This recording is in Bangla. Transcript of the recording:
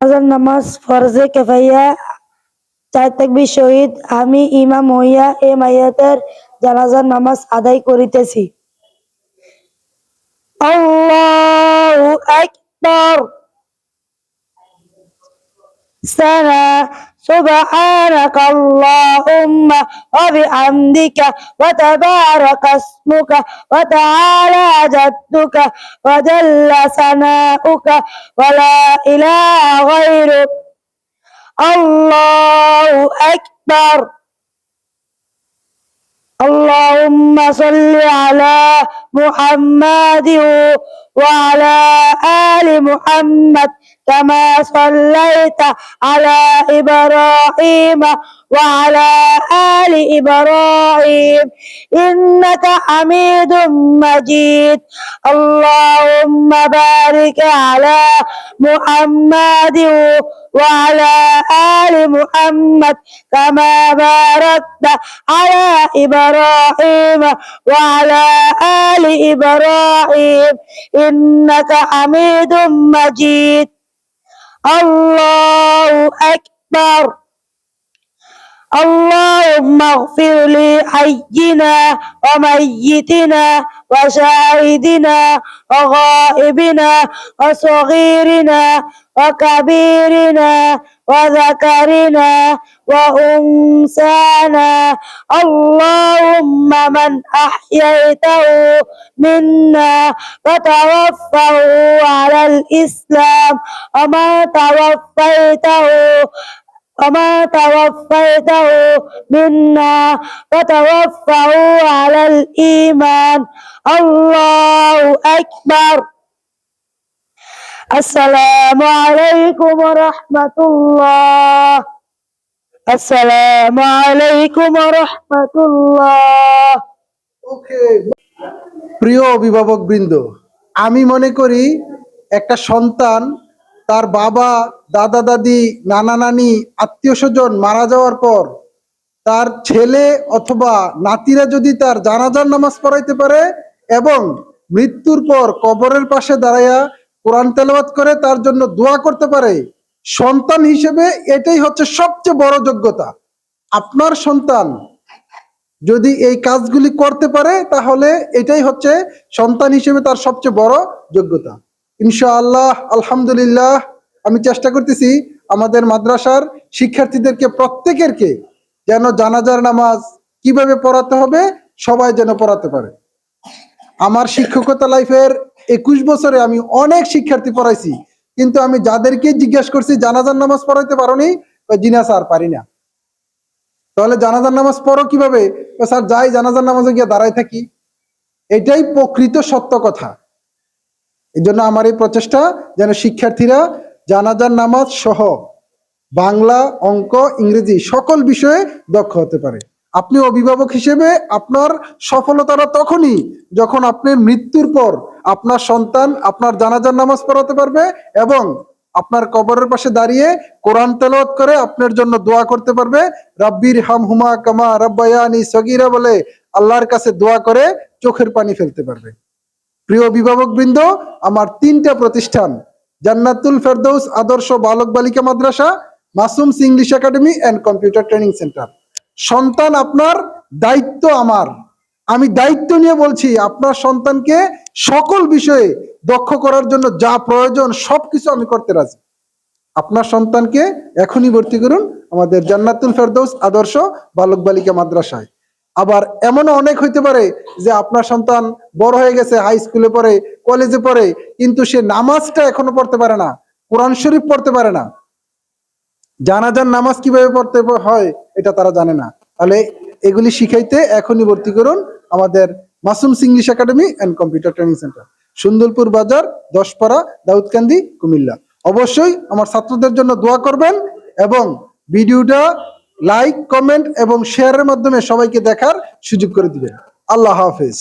জানাজার নামাজ ফরজে কিফায়া, 4 তাকবীর শহীদ। আমি ইমাম হইয়া এ মাইয়াতের জানাজার নামাজ আদায় করিতেছি। আল্লাহু আকবার। সানা সুবহানাকা আল্লাহুম্মা ওয়া বিহামদিকা ওয়া তাবারাকা ইসমুকা ওয়া তাআলা জাদ্দুকা ওয়া জাল্লা সানাউকা ওয়া লা ইলাহা গায়রুক। আল্লাহু আকবার। اللهم صل على محمد وعلى آل محمد كما صليت على إبراهيم وعلى آل إبراهيم إنك حميد مجيد. اللهم بارك على محمد وعلى آل محمد كما باركت على إبراهيم وعلى آل إبراهيم إنك حميد مجيد. الله أكبر. اللهم اغفر لحينا وميتنا وشاهدنا وغائبنا وصغيرنا وكبيرنا وذكرنا وأنثانا. اللهم من أحييته منا فتوفه على الإسلام وما توفيته منا فتوفه على الإيمان. الله أكبر. السلام عليكم ورحمة الله. السلام عليكم ورحمة الله. প্রিয় অভিভাবক বৃন্দ, আমি মনে করি একটা সন্তান তার বাবা, দাদা দাদি, নানা নানি, আত্মীয় স্বজন মারা যাওয়ার পর তার ছেলে অথবা নাতিরা যদি তার জানাজার নামাজ পড়াইতে পারে এবং মৃত্যুর পর কবরের পাশে দাঁড়াইয়া কোরআন তেলাওয়াত করে তার জন্য দোয়া করতে পারে, সন্তান হিসেবে এটাই হচ্ছে সবচেয়ে বড় যোগ্যতা। আপনার সন্তান যদি এই কাজগুলি করতে পারে তাহলে এটাই হচ্ছে সন্তান হিসেবে তার সবচেয়ে বড় যোগ্যতা। ইনশাআল্লাহ, আলহামদুলিল্লাহ, আমি চেষ্টা করতেছি আমাদের মাদ্রাসার শিক্ষার্থীদেরকে প্রত্যেকেরকে যেন জানাজার নামাজ কিভাবে পড়াতে হবে সবাই যেন পড়াতে পারে। আমার শিক্ষকতা লাইফের 21 বছরে আমি অনেক শিক্ষার্থী পড়াইছি, কিন্তু আমি যাদেরকে জিজ্ঞাসা করছি জানাজার নামাজ পড়াইতে পারোনি, জিনা স্যার পারি না। তাহলে জানাজার নামাজ পড়ো কিভাবে? স্যার যাই জানাজার নামাজে গিয়ে দাঁড়াই থাকি। এটাই প্রকৃত সত্য কথা। এই জন্য আমার এই প্রচেষ্টা যেন শিক্ষার্থীরা জানাজার নামাজ সহ বাংলা, অঙ্ক, ইংরেজি সকল বিষয়ে দক্ষ হতে পারে। আপনি অভিভাবক হিসেবে আপনার সফলতাটা তখনই যখন আপনি মৃত্যুর পর আপনার সন্তান আপনার জানাজার নামাজ পড়াতে পারবে এবং আপনার কবরের পাশে দাঁড়িয়ে কোরআন তেলাওয়াত করে আপনার জন্য দোয়া করতে পারবে। রাব্বির হামহুমা কামা রাব্বায়ানি সগীরা বলে আল্লাহর কাছে দোয়া করে চোখের পানি ফেলতে পারবে। প্রিয় অভিভাবক বৃন্দ, আমার 3টা প্রতিষ্ঠান জান্নাতুল ফেরদৌস আদর্শ বালক বালিকা মাদ্রাসা, Masum's English academy and computer training centre. সন্তান আপনার, দায়িত্ব আমার। আমি দায়িত্ব নিয়ে বলছি আপনার সন্তানকে সকল বিষয়ে দক্ষ করার জন্য যা প্রয়োজন সবকিছু আমি করতে রাজি। আপনার সন্তানকে এখনই ভর্তি করুন আমাদের জান্নাতুল ফেরদৌস আদর্শ বালক বালিকা মাদ্রাসায়। আবার এমনও অনেক হইতে পারে যে আপনার সন্তান বড় হয়ে গেছে, হাই স্কুলে পড়ে, কলেজে পড়ে, কিন্তু সে নামাজটা এখনো পড়তে পারে না, কোরআন শরীফ পড়তে পারে না, জানাজার নামাজ কিভাবে পড়তে হয় এটা তারা জানে না। তাহলে এগুলি শিখাইতে এখনই ভর্তি করুন আমাদের মাসুমস English academy and computer training centre, Sundarpur Bazar, 10পাড়া, দাউদকান্দি, কুমিল্লা। অবশ্যই আমার ছাত্রদের জন্য দোয়া করবেন এবং ভিডিওটা লাইক, কমেন্ট এবং শেয়ারের মাধ্যমে সবাইকে দেখার সুযোগ করে দিবেন। আল্লাহ হাফেজ।